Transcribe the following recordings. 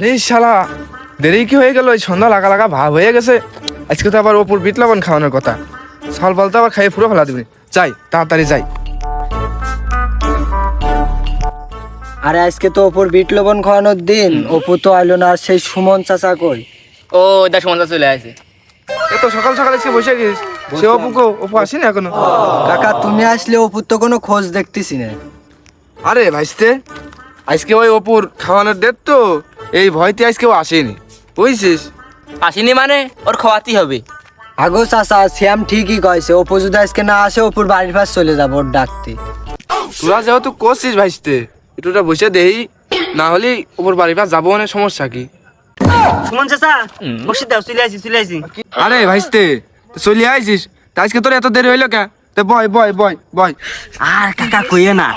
আরে শালা দেরি কি হয়ে গেল? ওই সন্ধ্যা লাগা লাগা ভাব হয়ে গেছে। আজকে তো আবার অপুর বিট লবণ খাওয়ানোর কথা। সল বলতে আবার খাইয়ে পুরো ফেলা দিবি। যাই তাড়াতাড়ি যাই। আরে আজকে তো অপুর বিট লবণ খাওয়ানোর দিন, অপু তো আইলো না। আর সেই সুমন চাচা কই? ও দা সন্ধ্যা চলে আসে। এত সকাল সকাল এসে বসে গেছিস। সে অপু আসেনি এখনো। কাকা তুমি আসলে অপুর তো কোনো খোঁজ দেখতেছি না। আরে ভাইস্তে, আজকে ওই অপুর খাওয়ানোর ডেট তো, এই ভয়তে আজকে ও আসেনি, বুঝছিস? আসেনি মানে ওর খাওয়াতেই হবে। আগো চাচা, শ্যাম ঠিকই কয়েছে, অপু যদি আজকে না আসে অপুর বাড়ির পাশ চলে যাবো ওর ডাকতে। তোরা যেহেতু করছিস ভাইস্তে, একটুটা বসে দেই, না হলে ওপর বাড়ির পাশ যাবো, অনেক সমস্যা কি? সুমন চাচা বসে দাও, চলে আসি। আরে ভাইস্তে, চলে আইছিস, তা আজকে তোর এত দেরি হইলো কে? তো বয় বয় বয় বয়। আর কাকা কইয়ে না,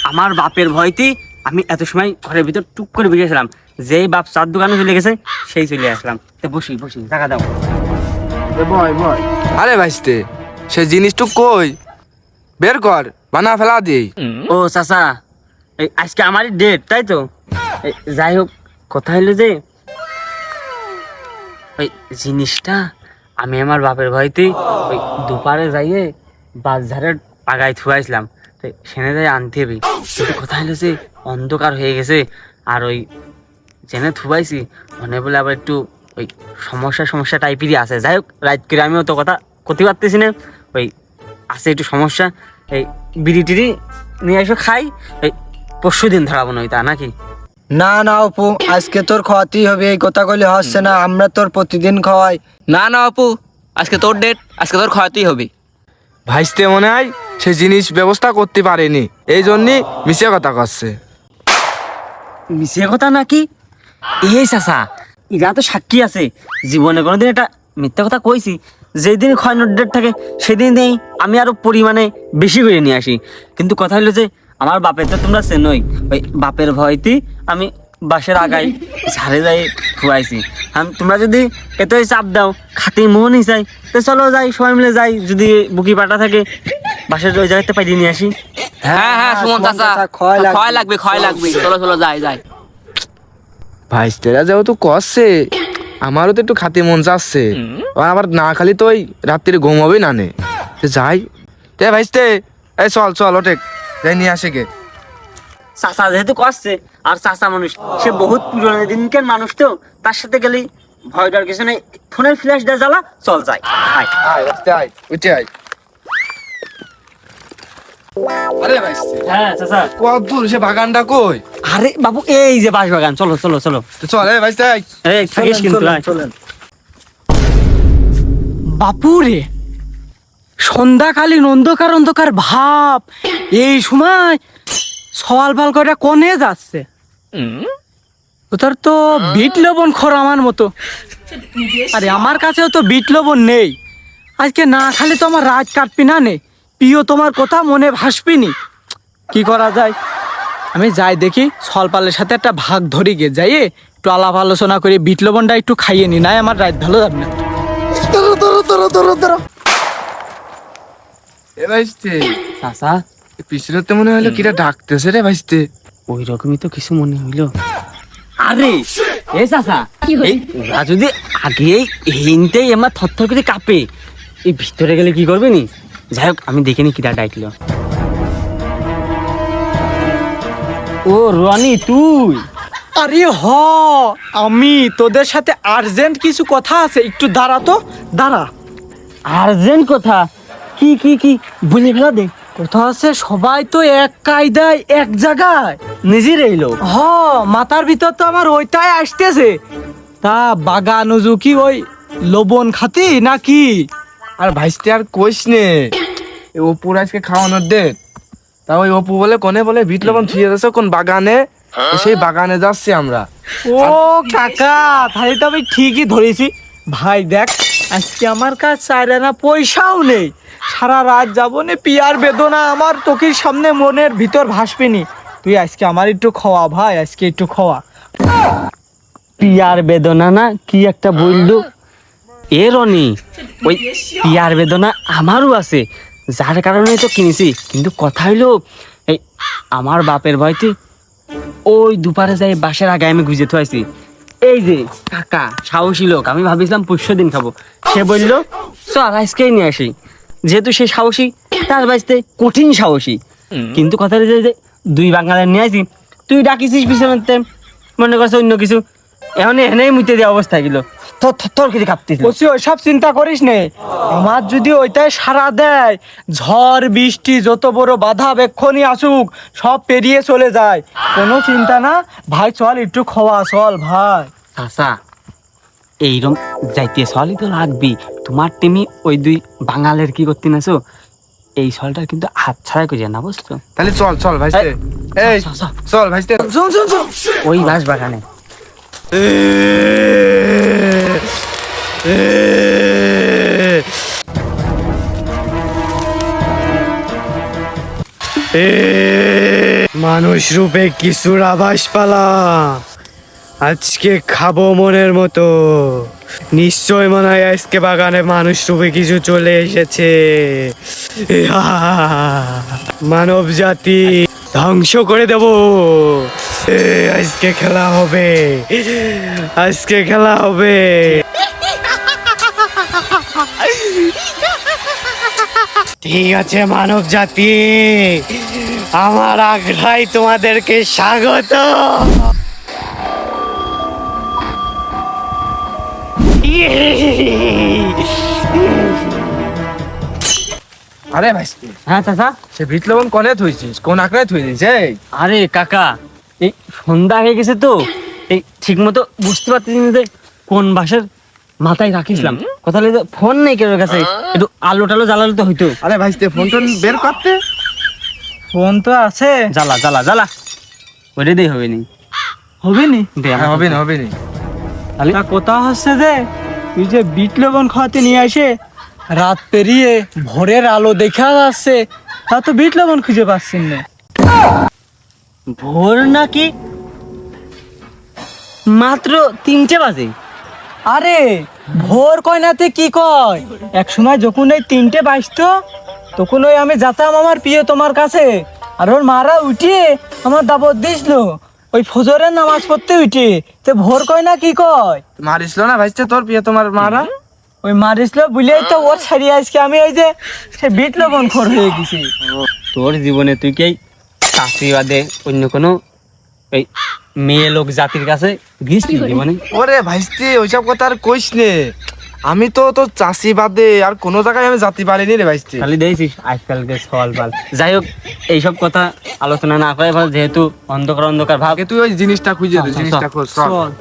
আমার বাপের ভয়তে আমি এত সময় ঘরের ভিতর টুক করে বেরিয়েছিলাম। যেই বাপ চার দোকানে চলে গেছে সেই চলে আসলাম। তো বসি টাকা দাও। বয় বয়। আরে ভাইস্তে, সে জিনিসটু কই? বের কর, বানা ফেলা দিই। ও চাচা, এই আজকে আমারই ডেট, তাই তো? যাই হোক, কথা হলো যে ওই জিনিসটা আমি আমার বাপের ভয়তে ওই দুপারে যাইয়ে বাজারের পাগায় থুয়াইছিলাম। তো সেনে যাই আনতে হবে, কিন্তু কথা হলো যে অন্ধকার হয়ে গেছে। আর ওই জেনে থুবাইছি মনে বলে আবার একটু ওই সমস্যা টাইপেরই আছে। যাই হোক, রাত করে আমিও তো কথা করতে পারতেছি না। ওই আছে একটু সমস্যা। এই বিড়ি টিড়ি নিয়ে এসে খাই, ওই পরশু দিন ধরাবো না, তা নাকি? না না অপু, আজকে তোর খাওয়াতেই হবে, এই কথা কইলে হচ্ছে না। আমরা তোর প্রতিদিন খাওয়াই। না না অপু, আজকে তোর ডেট, আজকে তোর খাওয়াতেই হবে। ভাইস্তে মনে হয় সে জিনিস ব্যবস্থা করতে পারেনি, এই জন্যই মিশে কথা করছে। মিশে কথা নাকি? এই চাচা, এরা তো সাক্ষী আছে। জীবনে কোনোদিন একটা মিথ্যা কথা কইছি? যেদিন ক্ষয়নোর ডেট থাকে সেদিন নেই আমি আরো পরিমাণে বেশি করে নিয়ে আসি। কিন্তু কথা হলো যে আমার বাপের তো তোমরা চেনই, ওই বাপের ভয়তে আমি বাসের আগাই ঝাড়ে যাই খুয়াইছি। তোমরা যদি এতই চাপ দাও, খাতে মোহনই চাই, তো চলো যাই, সবাই মিলে যাই। যদি বুকি পাটা থাকে বাসের ওই জায়গাতে পাইয়ে নিয়ে আসি। হ্যাঁ সুমন চাচা, ক্ষয় লাগবে। চলো যাই। ভাইস্তেরা যেহেতু করছে, আমারও তো একটু খাতে মন চাচ্ছে। আবার না খালি তো ওই রাত্রিরে ঘুম হবেই না নে। যাই তে ভাইস্তে, এই চল ওঠে যাই নিয়ে আসে গে। চাচা যেহেতু করছে, আর চাচা মানুষ, সে বহুত পুরনো দিনকার মানুষ, তো তার সাথে গেলেই ভয় ডর কিছু নেই। ফোনের ফ্ল্যাশ দেওয়া জ্বালা, চল যাই। উঠে আয়। আরে ভাইস্তে, হ্যাঁ চাচা। কত দূর সে বাগানটা কই? আরে বাবু, এই যে বাঁশবাগান, চলো। তো চল এই ভাইস্তে, আয়। এই থাকিস কিন্তু, আয়। বাপুরে, সন্ধ্যাকালীন অন্ধকার ভাব, এই সময় সওয়াল পাল করে কোনে যাচ্ছে? ওটার তো বিট লবণ খর আমার মতো। আরে আমার কাছেও তো বিট লবণ নেই। আজকে না খালি তো আমার রাত কাটবি না নে, প্রিয় তোমার কথা মনে ভাসবিনি। কি করা যায়? আমি যাই দেখি, সলপালের সাথে একটা ভাগ ধরি গে, যাই একটু আলাপ আলোচনা করে বিট লবণটা একটু খাইয়ে নি, নাই আমার রাত ভালো যাবে না। এ ভাইস্তে, চাচা, পিছনে তো মনে হলো কিরা ডাকতেছে রে ভাইস্তে। ওই রকমই তো কিছু মনে হইলো। আরে এ চাচা, এই ওরা যদি আগেই হিনতেই আমার থরথর করে কাঁপে, এই ভিতরে গেলে কি করবে নি? যাই হোক, আমি দেখিনি কিরা ডাকলো। ও রনি, তুই? আরে আমি তোদের সাথে আর্জেন্ট কিছু কথা আছে, একটু দাঁড়া। আর্জেন্ট কথা? কি বলে ফেলা দে। কথা আছে, সবাই তো এক কায়দায় এক জায়গায় নিজের এলো। মাথার ভিতর তো আমার ওইটাই আসতেছে। তা বাগান কি ওই লবণ খাতি নাকি? আর ভাইস্তে আর কইস নে, অপুর আজকে খাওয়ানোর ডেট। তা ওই অপু বলে কোনে বলে বিট লবণ ছুঁয়ে যাচ্ছে কোন বাগানে, সেই বাগানে যাচ্ছি আমরা। ও কাকা, তাহলে তো আমি ঠিকই ধরেছি। ভাই দেখ, আজকে আমার কাছে 4 আনা পয়সাও নেই। সারা রাত যাবো নে, পিয়ার বেদনা আমার চোখের সামনে মনের ভিতর ভাসবেনি। তুই আজকে আমার একটু খাওয়া ভাই, আজকে একটু খাওয়া। পিয়ার বেদনা না কি একটা বললো এ রনি, ওই পিয়ার বেদনা আমারও আছে, যার কারণে তো কিনেছি। কিন্তু কথা হইলো, এই আমার বাপের ভয়তে ওই দুপারে যাই বাসের আগে আমি গুজে থাইছি। এই যে কাকা সাহসী লোক, আমি ভাবিছিলাম পরশু দিন খাবো, সে বললো চল আজকেই নিয়ে আসি। যেহেতু সে সাহসী, তার বাঁচতে কঠিন সাহসী। কিন্তু কথা যে দুই বাঙালির নিয়ে আসি, তুই ডাকিছিস পিছনে, মনে করছে অন্য কিছু, এখন এনেই মুইতে দেওয়া অবস্থা গেল, থর করে কাঁপতিস। বলছি ওইসব চিন্তা করিস নে, আমার যদি ওইটাই সারা দেয়, ঝড় বৃষ্টি যত বড় বাধা বেক্ষণই আসুক সব পেরিয়ে চলে যায়, কোনো চিন্তা না। ভাই চল একটু খাওয়া, চল ভাই। চাচা এইরকম যাইতে সলই তো লাগবি। তোমার টিমি ওই দুই বাঙালের কি করতে নাছো, এই সলটা কিন্তু হাত ছাড়া করিয়া না, বুঝছো? তাহলে চল চল ভাইস্তে, এই চল ভাইস্তে, ওই বাস বাগানে মানুষ রূপে কিছুর আভাস পালাম, আজকে খাবো মনের মতো। নিশ্চয় মনে হয় আজকে বাগানে মানুষ রূপে কিছু চলে এসেছে। মানব জাতি ধ্বংস করে দেব। আজকে খেলা হবে, আজকে খেলা হবে। ঠিক আছে মানব জাতি, আমার আগ্রায় তোমাদেরকে স্বাগত। আরে ভাইস্তে, হ্যাঁ চাচা। সে বিট লবণ কনে থইছিস, কোন আঁকড়ায় থই দিস? এই আরে কাকা, এই সন্ধ্যা হয়ে গেছে তো, এই ঠিক মতো বুঝতে পারতেছি না যে কোন বাসের মাথায় রাখিছিলাম। কথা হলো যে ফোন নেই কেউ কাছে, একটু আলো টালো জ্বালালে তো হইতো। আরে ভাইস্তে, ফোন টোন বের করতে। ফোন তো আছে, জ্বালা জ্বালা জ্বালা, ওইটা দিয়ে হবে নি, হবে নি? দে হ্যাঁ, হবে না হবে না। তা কথা হচ্ছে যে তুই যে বিট লবণ খাওয়াতে নিয়ে আসে, রাত পেরিয়ে ভোরের আলো দেখা যাচ্ছে, তা তো বিট লবণ খুঁজে পাচ্ছেন না। ভোর নাকি মাত্র 3টে বাজে? আরে ভোর কয় নাতে কি কয়, এক সময় যখন এই 3টে বাজতো, তখন ওই আমি যেতাম আমার প্রিয় তোমার কাছে, আর ওর মারা উঠিয়ে আমার দাবত দিছিল ওই ফজরের নামাজ পড়তে উঠে। তো ভোর কয় না কি কয়, মারিসলো না ভাইস্তে তোর প্রিয় তোমার মারা? ওই মারিছিল বুঝলেই তো ওর ছাড়িয়ে আজকে আমি ওই যে সে বিট লবণ খোর হয়ে গেছি। তোর জীবনে তুই কি চাকরি বাদে অন্য কোনো এই মেয়ে লোক জাতির কাছে গিয়েছিলি জীবনে? ওরে ভাইস্তে, ওইসব কথা আর কইস নে। আমি তো তোর চাষি বাদে আর কোনো জায়গায় আমি জাতি পারিনি রে ভাইস্তে। খালি দেখছিস আজকালকে সওয়াল পাল। যাই হোক, এইসব কথা আলোচনা না করে ভালো, যেহেতু অন্ধকার অন্ধকার ভাব। আগে তুই ওই জিনিসটা খুঁজে দে, জিনিসটা খোঁজ চল। চল।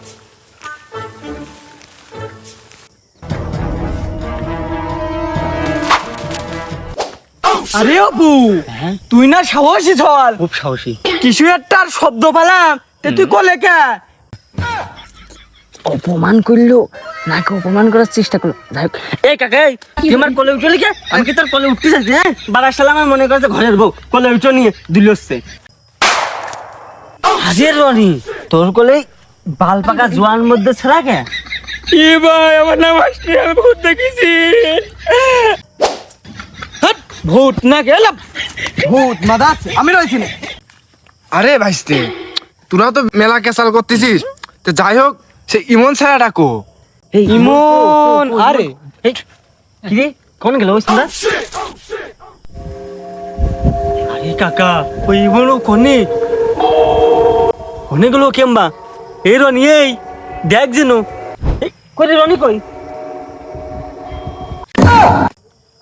আরে অপু, হ্যাঁ? তুই না সাহসী চল, খুব সাহসী। কিছু একটা শব্দ পেলাম, তে তুই কলে কে? অপমান করলো নাকি অপমান করার চেষ্টা করলো? যাই হোক, এই কাকা, এই, তুই আমার কোলে উঠলি কে? আমি কি তোর কোলে উঠতে চাইছি? হ্যাঁ, বাবার সালাম আমার মনে করছে ঘরের বউ, কোলে উঠো নিয়ে দিল হচ্ছে। হাজির রনি, তোর কোলে বাল পাকা জোয়ান মধ্যে ছাড়া কে? এ ভাই, আমার নাম আসলে আমি ভূত দেখেছি। হাট, ভূত না গেলাম, ভূত মাদাস আমি রয়েছি না। আরে ভাইস্তে, তোরা তো মেলা কেসাল করতেছিস। তো যাই হোক, সে ইমন ছাড়া ডাকো। এই ইমন, আরে এই কি রে, কোন গেল ওই সুন্দর? আরে কাকা, ওই ইমন কোনে অনেকগুলো কেমবা। এই রনি, এই দেখ যেন, এই কই রে রনি, কই?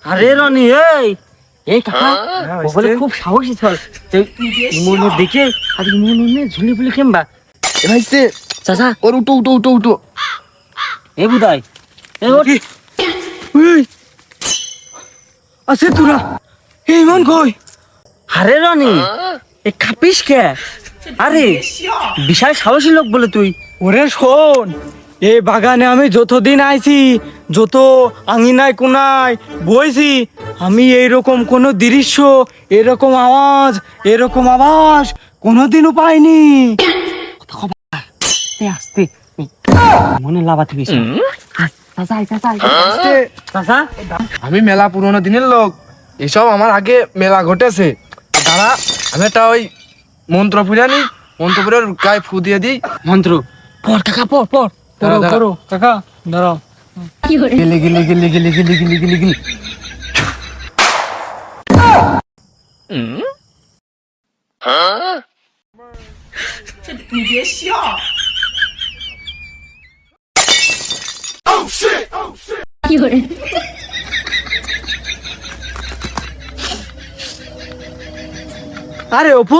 আরে রনি, এই কাকা, ও বলে খুব সাহসী চল। মনে দেখে আর মনে ঝুলি ফুলি কেমবা। এ ভাইস্তে, চাচা, ওর উঠো উঠো উঠো উঠো। এ বুদাই, এ ওঠ। আছে তোরা, এই ইমন কই? আরে রনি, এ খাপিস কে? আরে বিশাল সাহসী লোক বলে তুই। ওরে শোন, এই বাগানে আমি যতদিন আইছি, যত আঙিনায় কোনায় বইছি, আমি এইরকম কোনো দৃশ্য, এরকম আওয়াজ কোনোদিনও পাইনি। আসতে মনে লাভাতে গেছি। চাচা, আমি মেলা পুরোনো দিনের লোক, এসব আমার আগে মেলা ঘটেছে। দাঁড়া, আমি একটা ওই মন্ত্র ফুরানি, মন্ত্র ফুরের গায়ে ফু দিয়ে দিই। মন্ত্র পর কাকা পর পর করো করো কাকা দাঁড়াও গিলি গিলি গিলি গিলি গিলি গিলি গিলি গিলি আরে অপু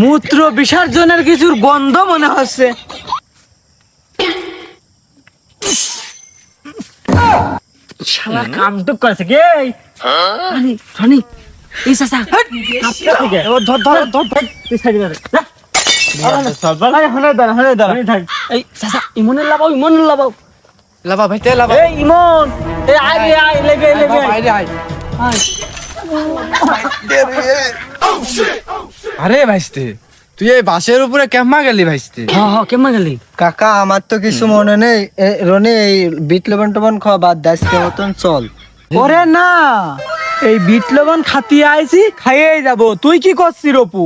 মূত্র বিসর্জনের কিছুর গন্ধ মনে হচ্ছে। শালা কাম তো করেছে কে আরে রনি এই চাচা কাপটা থেকে ও ধর ধর ধর ধর তুই সাইডে দাঁড়া আরে হনে দাঁড়া এই চাচা ইমনের লাবাও লাবা ভাইতে লাবা এই ইমন এই আয় লেগে বাইরে আয় আরে ভাইস্তে তুই এই বাসের উপরে কেমন গেলি ভাইস্তে? হ্যাঁ কেমন গেলি কাকা আমার তো কিছু মনে নেই। রনি এই বিট লবণ টবণ খাওয়া বাদ দে, আজকে মতন চল। ওরে না, এই বিট লবণ খাতিয়ে আইছি, খাইয়েই যাব। তুই কি করছিস অপু?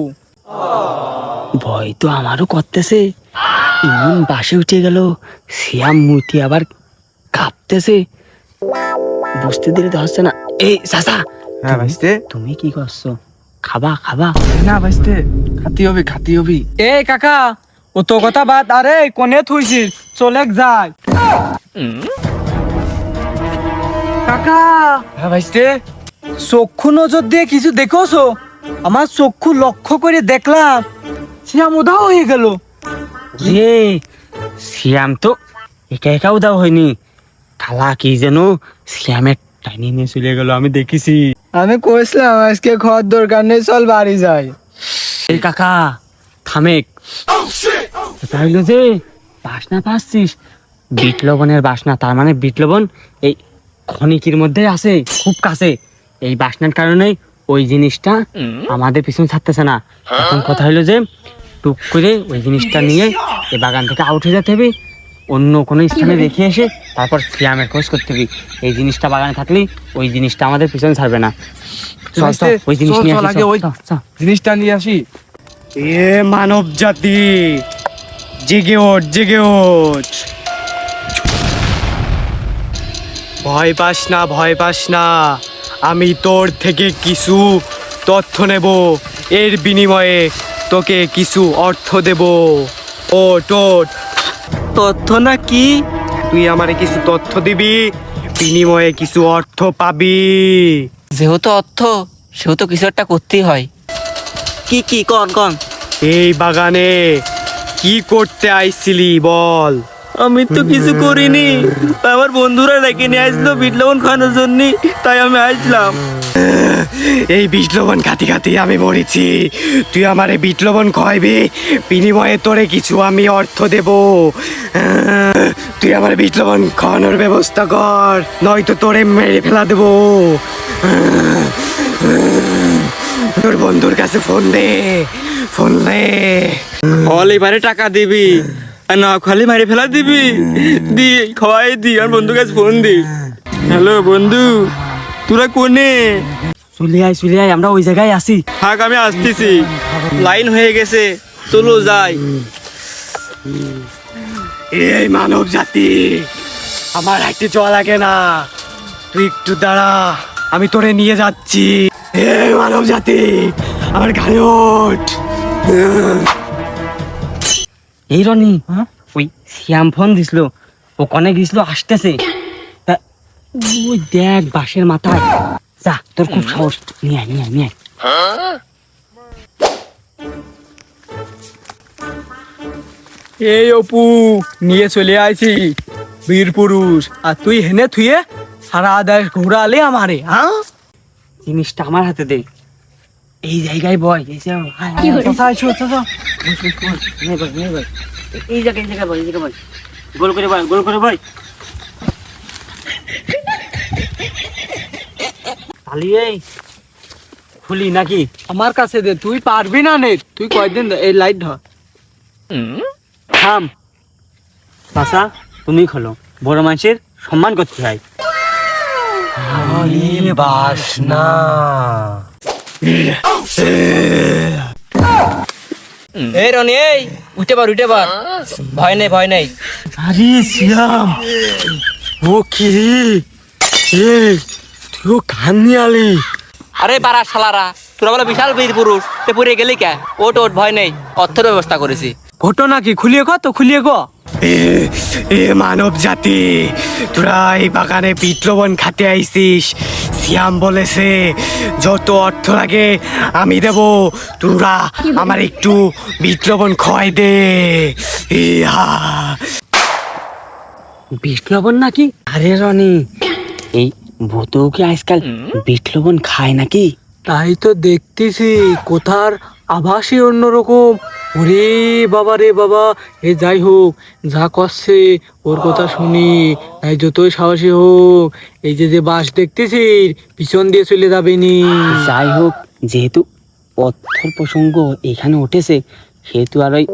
ভয় তো আমারও করতেছে। ইমন বাসে উঠে গেল, শ্যাম মুতি আবার কাঁপতেছে, বুঝতে দিলে তো হচ্ছে না। এই চাচা হ্যাঁ ভাইস্তে তুমি কি করছো? খাবা না ভাইস্তে খাতি হবি এ কাকা, ও তো কথা বাদ, আরে কোনে থুইছিস, চলে যায়। কাকা হ্যাঁ ভাইস্তে চক্ষু নজর দিয়ে কিছু দেখোছো? আমার চক্ষু লক্ষ্য করে দেখলাম শ্যাম উধাও হয়ে গেল। রে শ্যাম তো একা উদাও হয়নি, খালা কি যেন শ্যামের টাইনি নিয়ে চলে গেল, আমি দেখেছি। আমি কইছিলাম আজকে খাওয়ার দরকার নেই, চল বাড়ি যাই। এই কাকা থামেক, তাইলো যে বাসনা পাচ্ছিস, বিট লবণের বাসনা, তার মানে বিট লবণ এই খনিকির মধ্যে আছে, খুব কাছে। এই বাসনার কারণে ওই জিনিসটা আমাদের পিছনে ছাড়তেছে না। এখন কথা হলো যে টুক করে ওই জিনিসটা নিয়ে এই বাগান থেকে আউট হয়ে যেতে হবে, অন্য কোনো স্থানে রেখে এসে তারপর শ্যামের খোঁজ করতে হবে। এই জিনিসটা বাগানে থাকলে ওই জিনিসটা আমাদের পিছনে ছাড়বে না। চল, চল, ওই জিনিস নিয়ে আসি, আগে চল, ওই চল, চল। জিনিসটা নিয়ে আসি। এ মানব জাতি, জেগে ওঠ। ভয় পাস না, আমি তোর থেকে কিছু তথ্য নেব, এর বিনিময়ে তোকে কিছু অর্থ দেব। ওঠ। তথ্য না কি? তুই আমারে কিছু তথ্য দিবি, বিনিময়ে কিছু অর্থ পাবি। যেহেতু অর্থ, সেহেতু কিছু একটা করতেই হয়। কি কন এই বাগানে কি করতে আইছিলি বল? আমি তো কিছু করিনি, আমার বন্ধুরা ডেকে নিয়ে আসলো বিট লবণ খাওয়ানোর জন্য, তাই আমি আসলাম। এই বিট লবণ খাতি আমি মরেছি, তুই আমারে বিট লবণ খাওয়াইবি, বিনিময়ে তোরে কিছু আমি অর্থ দেব। তুই আমার বিট লবণ খাওয়ানোর ব্যবস্থা কর, নয়তো তোরে মেরে ফেলা দেবো। তোর বন্ধুর কাছে ফোন দে। হল এবারে টাকা দিবি, আর না খালি মারি ফেলা দিবি, দি খাওয়াই দি, আর বন্ধুর কাছে ফোন দি। হ্যালো বন্ধু, তোরা কোনে? চলে আয়, আমরা ওই জায়গায় আছি। থাক, আমি আসতেছি, লাইন হয়ে গেছে, চলো যাই। এই মানব জাতি, আমার হাঁটতে যাওয়া লাগে না, তুই একটু দাঁড়া, আমি তোরে নিয়ে যাচ্ছি। এই মানব জাতি, আমার গাড়ি ওঠ। এই রনি, ওই শ্যাম ফোন দিছিল, ওখানে গেছিল, আসতেছে। তা ওই দেখ বাঁশের মাথায়, যা, তোর খুব সাহস, নিয়ে আয়। এই অপু, নিয়ে চলে আইছি বীর পুরুষ, আর তুই হেনে থুয়ে সারা দেশ ঘোরালে আমারে। হ্যাঁ, জিনিসটা আমার হাতে দে, এই জায়গায় বয়, এই যে এই জায়গায় বয়, গোল করে বয়। পালিয়ে খুলি নাকি? আমার কাছে দে, তুই পারবি না নে, তুই কয়দিন এই লাইট ধর। থাম চাচা, তুমি খোলো, বড় মানুষের সম্মান করতে হয়। বাসনা এই রনি, এই উঠে পার ভয় নেই ভয় নেই। আরে শ্যাম, ও কি রে? এই তুই কান নিয়ে আলি? আরে পাড়া শালারা, তোরা বলে বিশাল বীর পুরুষ, তে পুরে গেলি কে? ওট ভয় নেই, অর্থের ব্যবস্থা করেছি। ঘটনা কি খুলিয়ে গো, তো খুলিয়ে গো। এ মানব জাতি, তোরা এই বাগানে বিটলবন খাতে আইছিস। শ্যাম বলেছে যত অর্থ লাগে আমি দেব, তোরা আমার একটু বিটলবন খয় দে। ইহা বিট লবণ নাকি? আরে রনি, এই ভূতও কি আজকাল বিট লবণ খায় নাকি? তাই তো দেখতেছি, কোথার আভাসই অন্যরকম। ওরে বাবা রে বাবা, এ যাই হোক, যা করছে ওর কথা শুনি, তাই যতই সাহসী হোক, এই যে যে বাস দেখতেছি পিছন দিয়ে চলে যাবে নি। যাই হোক, যেহেতু অর্থের প্রসঙ্গ এখানে উঠেছে, সেহেতু আর ওই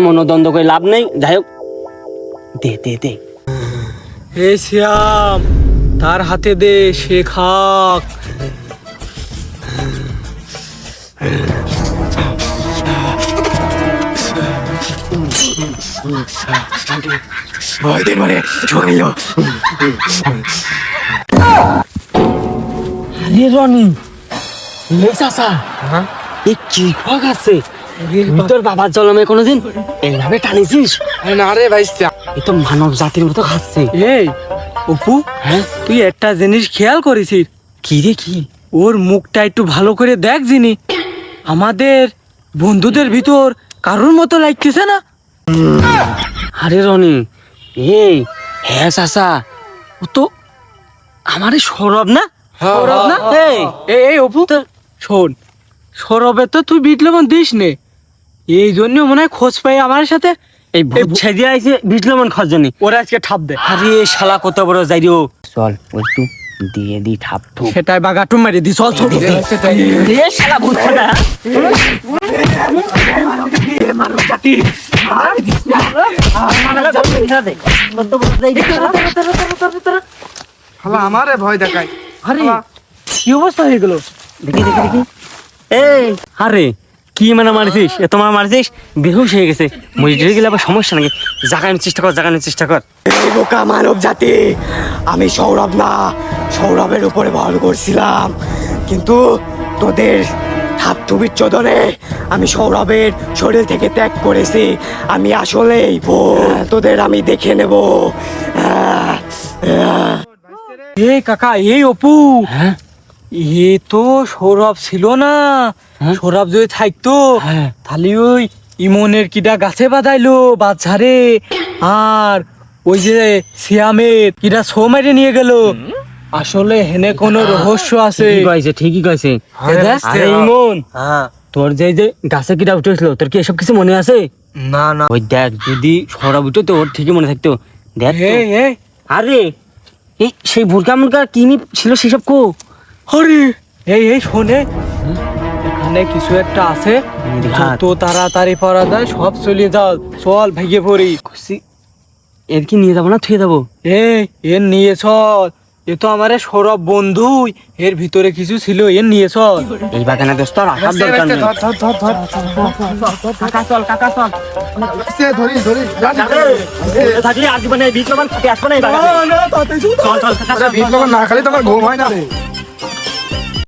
মনোদ্বন্দ্ব করে লাভ নেই। যাই হোক, দে দে দে। হে শ্যাম, তার হাতে দে, সে খাক। ভয় দে মানে চলিল। আরে রনি, লে চাচা, এই কি খোয়া খাচ্ছে? তোর বাবার জলমে কোনোদিন এইভাবে টানিছিস? না রে ভাই, এ তো মানব জাতির মতো খাচ্ছে। এই অপু, হ্যাঁ, তুই একটা জিনিস খেয়াল করেছিস? কি রে কি? ওর মুখটা একটু ভালো করে দেখ জিনি, আমাদের বন্ধুদের ভিতর কারোর মতো লাগতেছে না? আরে রনি, এই হ্যাঁ চাচা, ও তো আমারে সৌরভ না? সৌরভ না? এই এই অপু, শোন, সৌরভে তো তুই বিট লবণ দিস নে, এই জন্য মনে হয় খোঁজ পাই আমার সাথে এই ভূত ছেড়ে আইছে বিট লবণ খাওয়ার জন্য। ওরা আজকে ঠাপ দে। আরে শালা কত বড় যাই রে। চল ও একটু দিয়ে দি ঠাপ ঠুপ। সেটাই বাগাটু মারি দি, চল চল। রে শালা ভূত খাটা। আমারে ভয় দেখায়। আরে কি অবস্থা হয়ে গেল? দেখি দেখি দেখি। এই আরে কি মানে মারছিস? এ তোমার মারছিস, বেহুশ হয়ে গেছে। মরে গেলে আবার সমস্যা নাকি? জাগানোর চেষ্টা কর, জাগানোর চেষ্টা কর। এই বোকা মানব জাতি, আমি সৌরভ না, সৌরভের উপরে ভর করছিলাম, কিন্তু তোদের হাতটুবির চোদনে আমি সৌরভের শরীর থেকে ত্যাগ করেছি। আমি আসলেই তোদের আমি দেখে নেব। এই কাকা, এই অপু, হ্যাঁ এ তো সৌরভ ছিল না। হ্যাঁ? সৌরভ যদি থাকতো হ্যাঁ। তাহলে ওই ইমনের কিডা গাছে বাঁধাইলো বাচ্চারে, আর ওই যে সিয়ামের কিডা ছো মেরে নিয়ে গেল। আসলে হেনে কোনো রহস্য আছে। ঠিকই কইছে, ঠিকই কইছে। দেখ, আরে ইমন, হ্যাঁ, তোর যে যে গাছে কিটা উঠেছিল, তোর কি এসব কিছু মনে আছে? না না, ওই দেখ, যদি সৌরভ উঠে তো ওর ঠিকই মনে থাকতো। দেখ তো। এই এই আরে এই সেই ভুরকা মুরকা কি ছিল সেসব কো? আরে এই শোনে, এখানে কিছু একটা আছে, হাত। তো তাড়াতাড়ি পারা যায় সব চলে যাও, চল ভেঙে পড়ি। খুশি, এর কি নিয়ে যাবো না থুয়ে যাবো? এর নিয়ে চল, এ তো আমার সৌরভ বন্ধুই, এর ভিতরে কিছু ছিল, এর নিয়ে চল। এই বাগানে দোস্ত আর আসার দরকার নেই। কাকা চল, কাকা চল। থাকলে আর জীবনে বীজ লবণ খেতে আসবো না এই বাগানে। চল চল কাকা চল। না খালি তোমার ঘুম হয় না রে।